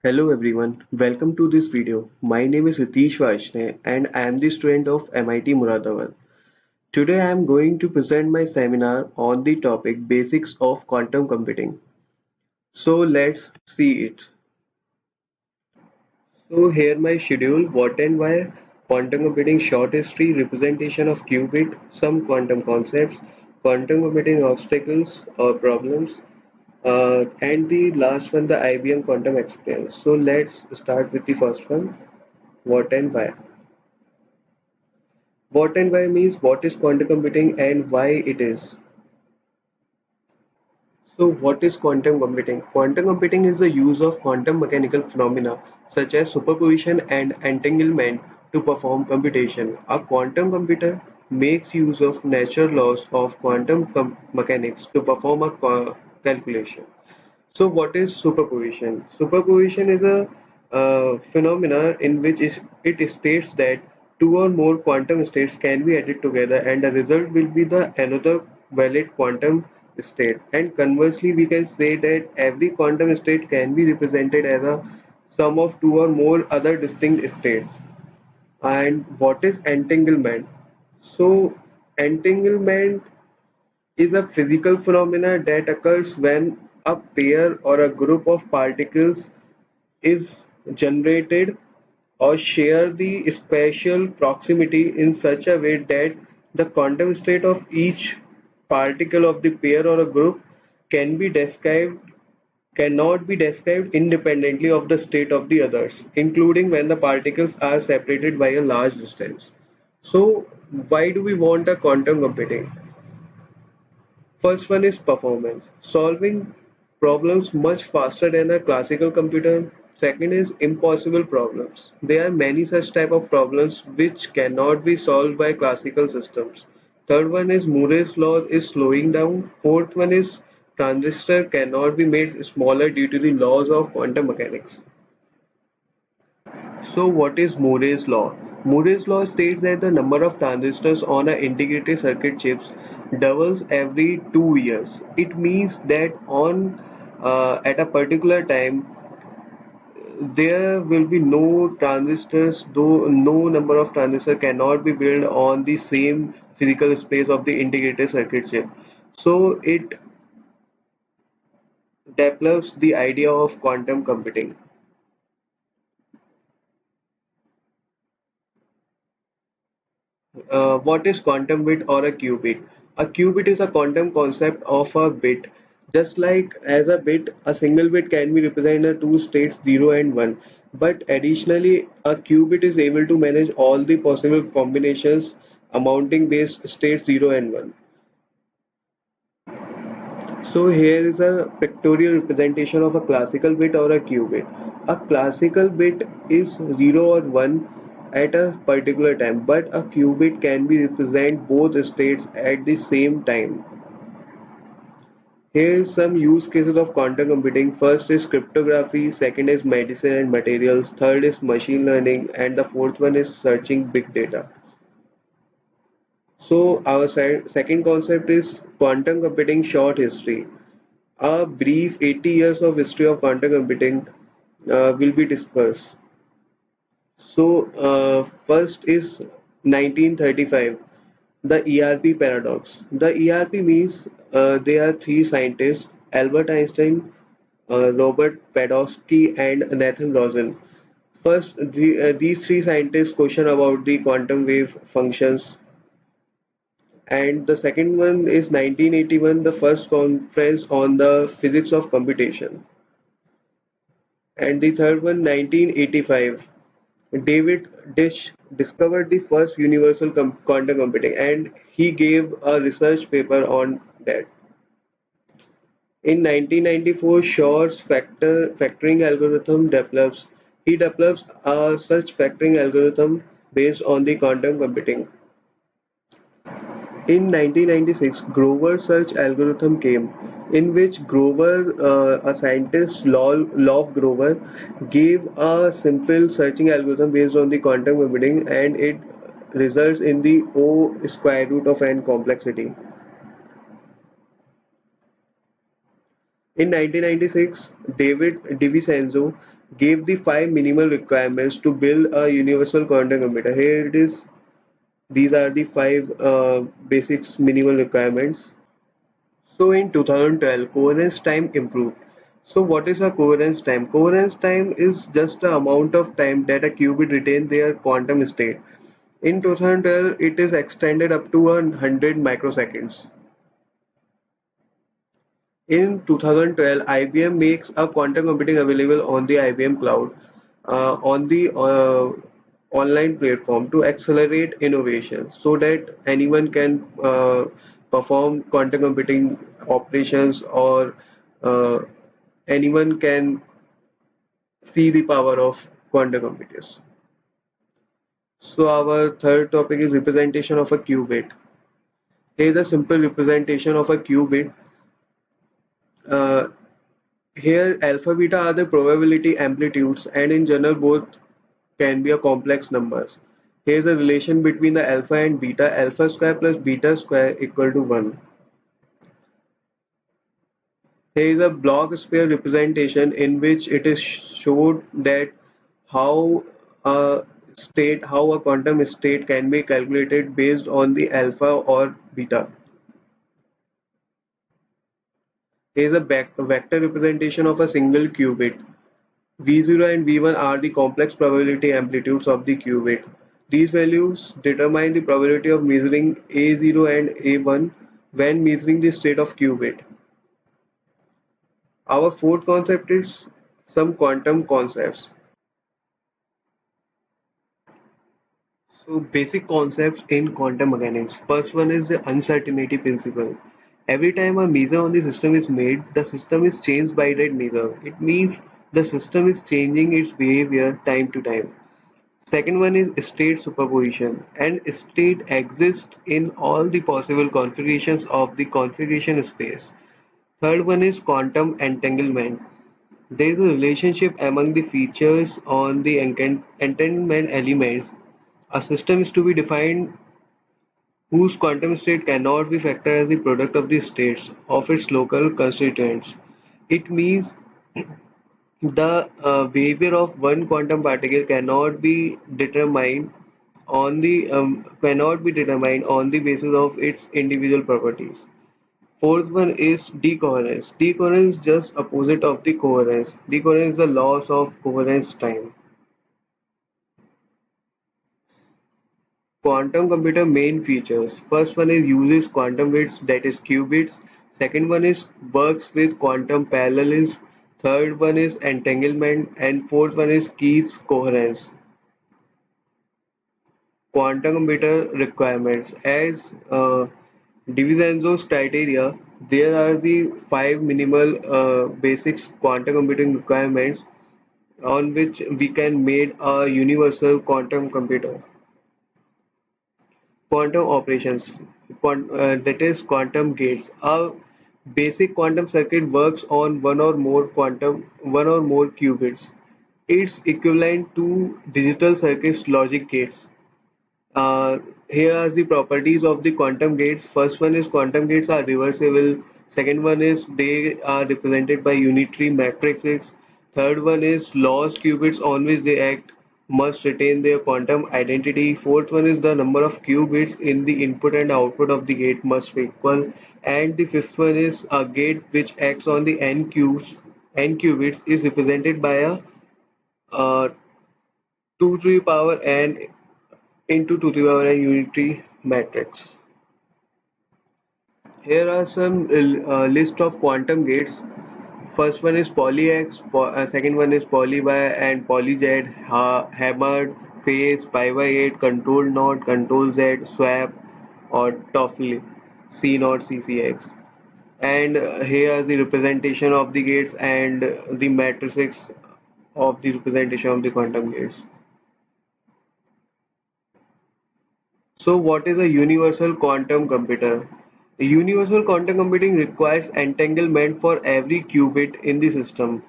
Hello everyone, welcome to this video. My name is Hitesh Vaishnav and I am the student of MIT Muradabad. Today I am going to present my seminar on the topic Basics of Quantum Computing. So let's see it. So here my schedule, what and why, quantum computing short history, representation of qubit, some quantum concepts, quantum computing obstacles or problems, and the last one the IBM quantum experience. So let's start with the first one, what and why. What and why means what is quantum computing and why it is. So what is quantum computing? Quantum computing is the use of quantum mechanical phenomena such as superposition and entanglement to perform computation. A quantum computer makes use of natural laws of quantum mechanics to perform a calculation. So what is superposition? Superposition is a phenomena in which it states that two or more quantum states can be added together and the result will be the another valid quantum state. And conversely, we can say that every quantum state can be represented as a sum of two or more other distinct states. And what is entanglement? So entanglement is a physical phenomena that occurs when a pair or a group of particles is generated or share the spatial proximity in such a way that the quantum state of each particle of the pair or a group can be described cannot be described independently of the state of the others, including when the particles are separated by a large distance. So, why do we want a quantum computing? First one is performance, solving problems much faster than a classical computer. Second is impossible problems. There are many such type of problems which cannot be solved by classical systems. Third one is Moore's law is slowing down. Fourth one is transistor cannot be made smaller due to the laws of quantum mechanics. So what is Moore's law? Moore's law states that the number of transistors on an integrated circuit chips doubles every 2 years. It means that on at a particular time there will be no transistors, though no number of transistors cannot be built on the same physical space of the integrated circuit chip. So it develops the idea of quantum computing. What is quantum bit or a qubit? A qubit is a quantum concept of a bit. Just like as a bit, a single bit can be represented in two states 0 and 1. But additionally, a qubit is able to manage all the possible combinations amounting base states 0 and 1. So here is a pictorial representation of a classical bit or a qubit. A classical bit is 0 or 1 at a particular time, but a qubit can be represent both states at the same time. Here is some use cases of quantum computing. First is cryptography, second is medicine and materials, third is machine learning, and the fourth one is searching big data. So our second concept is quantum computing short history. A brief 80 years of history of quantum computing will be discussed. So, first is 1935, the ERP paradox. The ERP means there are three scientists, Albert Einstein, Robert Podolsky, and Nathan Rosen. First, these three scientists question about the quantum wave functions, and the second one is 1981, the first conference on the physics of computation. And the third one, 1985, David Dish discovered the first universal quantum computing and he gave a research paper on that. In 1994, Shor's factoring algorithm develops. He develops a such factoring algorithm based on the quantum computing. In 1996, Grover's search algorithm came, in which Grover, a scientist, Love Grover, gave a simple searching algorithm based on the quantum computing, and it results in the O square root of n complexity. In 1996, David DiVincenzo gave the five minimal requirements to build a universal quantum computer. Here it is. These are the five basics minimal requirements. So in 2012, coherence time improved. So what is a coherence time? Coherence time is just the amount of time that a qubit retains their quantum state. In 2012, it is extended up to 100 microseconds. In 2012, IBM makes a quantum computing available on the IBM Cloud on the online platform to accelerate innovation so that anyone can perform quantum computing operations or uh, anyone can see the power of quantum computers. So our third topic is representation of a qubit. Here is a simple representation of a qubit. Uh, Here alpha beta are the probability amplitudes and in general both can be a complex numbers. Here is a relation between the alpha and beta. Alpha square plus beta square equal to 1. Here is a block sphere representation in which it is showed that how a how a quantum state can be calculated based on the alpha or beta. Here is a vector representation of a single qubit. V0 and V1 are the complex probability amplitudes of the qubit. These values determine the probability of measuring A0 and A1 when measuring the state of qubit. Our fourth concept is some quantum concepts. So basic concepts in quantum mechanics. First one is the uncertainty principle. Every time a measure on the system is made, the system is changed by that measure. It means the system is changing its behavior time to time. Second one is state superposition, and state exists in all the possible configurations of the configuration space. Third one is quantum entanglement. There is a relationship among the features on the entanglement elements. A system is to be defined whose quantum state cannot be factored as the product of the states of its local constituents. It means the behavior of one quantum particle cannot be determined on the basis of its individual properties. Fourth one is decoherence. Decoherence is just opposite of the coherence. Decoherence is the loss of coherence time. Quantum computer main features. First one is uses quantum bits, that is qubits. Second one is works with quantum parallelism. Third one is entanglement, and fourth one is keeps coherence. Quantum computer requirements. As DiVincenzo's criteria, there are the five minimal basic quantum computing requirements on which we can make a universal quantum computer. Quantum operations, that is quantum gates. A basic quantum circuit works on one or more qubits. It's equivalent to digital circuits logic gates. Uh, Here are the properties of the quantum gates. First one is quantum gates are reversible. Second one is they are represented by unitary matrices. Third one is lost qubits on which they act must retain their quantum identity. Fourth one is the number of qubits in the input and output of the gate must be equal. And the fifth one is a gate which acts on the n qubits is represented by a 2 to the power n into 2 to the power n unitary matrix. Here are some list of quantum gates. First one is PolyX, second one is PolyY and PolyZ, hammered, phase, pi by 8, control node, control Z, swap, or TOEFL, C naught, CCX. And here is the representation of the gates and the matrices of the representation of the quantum gates. So what is a universal quantum computer? A universal quantum computing requires entanglement for every qubit in the system.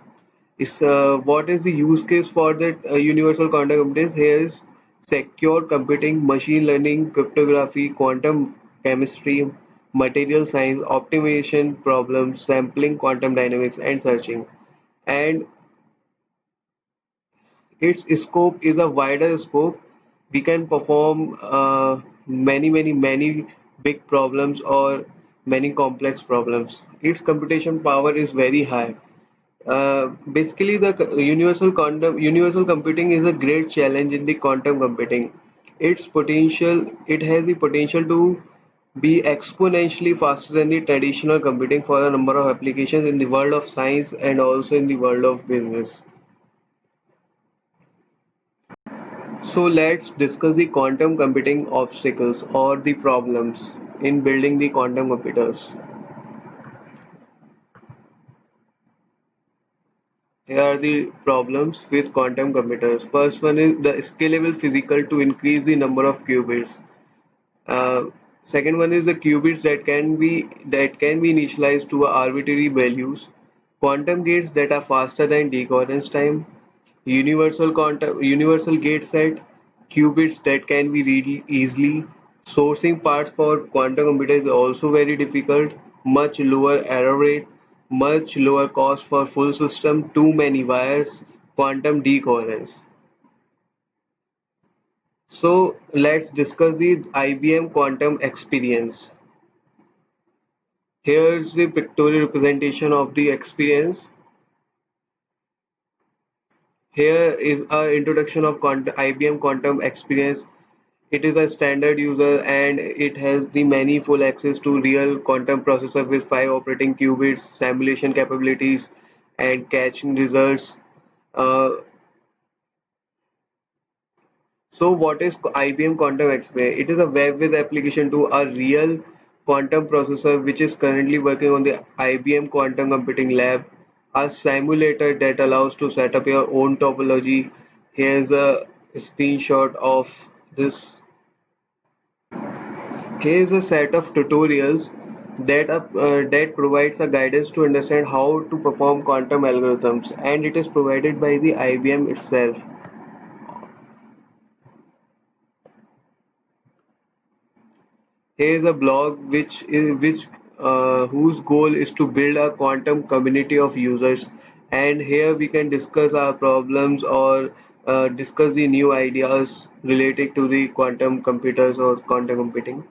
What is the use case for that universal quantum computing? Here is secure computing, machine learning, cryptography, quantum chemistry, material science, optimization problems, sampling, quantum dynamics, and searching. And Its scope is a wider scope. We can perform many big problems or many complex problems. Its computation power is very high. Basically, the universal computing is a great challenge in the quantum computing. It has the potential to be exponentially faster than the traditional computing for a number of applications in the world of science and also in the world of business. So let's discuss the quantum computing obstacles or the problems in building the quantum computers. Here are the problems with quantum computers. First one is the scalable physical to increase the number of qubits. Uh, Second one is the qubits that can be initialized to arbitrary values. Quantum gates that are faster than decoherence time. Universal gate set, qubits that can be read easily. Sourcing parts for quantum computers is also very difficult. Much lower error rate, much lower cost for full system, too many wires, quantum decoherence. So let's discuss the IBM quantum experience. Here's the pictorial representation of the experience. Here is a introduction of IBM quantum experience. It is a standard user and it has the many full access to real quantum processor with 5 operating qubits, simulation capabilities, and caching results. Uh, so what is IBM Quantum Experience? It is a web-based application to a real quantum processor which is currently working on the IBM Quantum Computing Lab, a simulator that allows to set up your own topology. Here's a screenshot of this. Here is a set of tutorials that provides a guidance to understand how to perform quantum algorithms, and it is provided by the IBM itself. Here is a blog whose goal is to build a quantum community of users, and here we can discuss our problems or discuss the new ideas related to the quantum computers or quantum computing.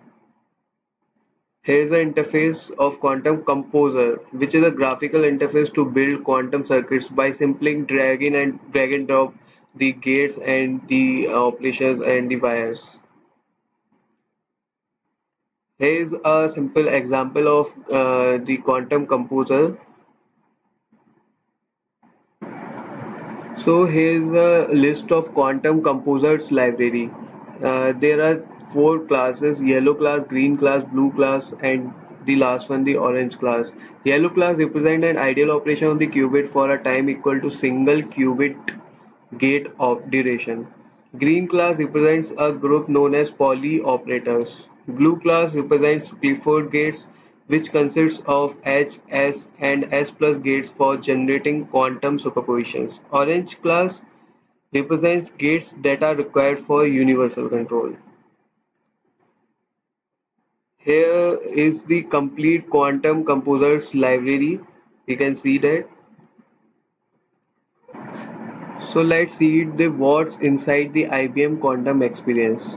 Here is an interface of Quantum Composer, which is a graphical interface to build quantum circuits by simply drag and drop the gates and the operations and the wires. Here is a simple example of the Quantum Composer. So here is a list of Quantum Composers library. There are four classes: yellow class, green class, blue class, and the last one, the orange class. Yellow class represent an ideal operation on the qubit for a time equal to single qubit gate of duration. Green class represents a group known as Pauli operators. Blue class represents Clifford gates, which consists of H, S, and S plus gates for generating quantum superpositions. Orange class represents gates that are required for universal control. Here is the complete quantum composers library. You can see that. So let's see the what's inside the IBM quantum experience.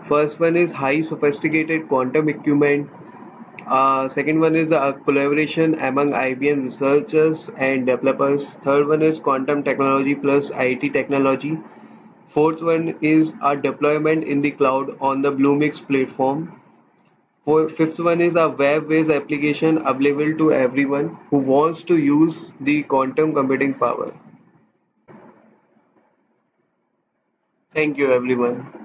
First one is high sophisticated quantum equipment. Second one is collaboration among IBM researchers and developers. Third one is quantum technology plus IT technology. Fourth one is a deployment in the cloud on the Bluemix platform. Fifth one is a web-based application available to everyone who wants to use the quantum computing power. Thank you everyone.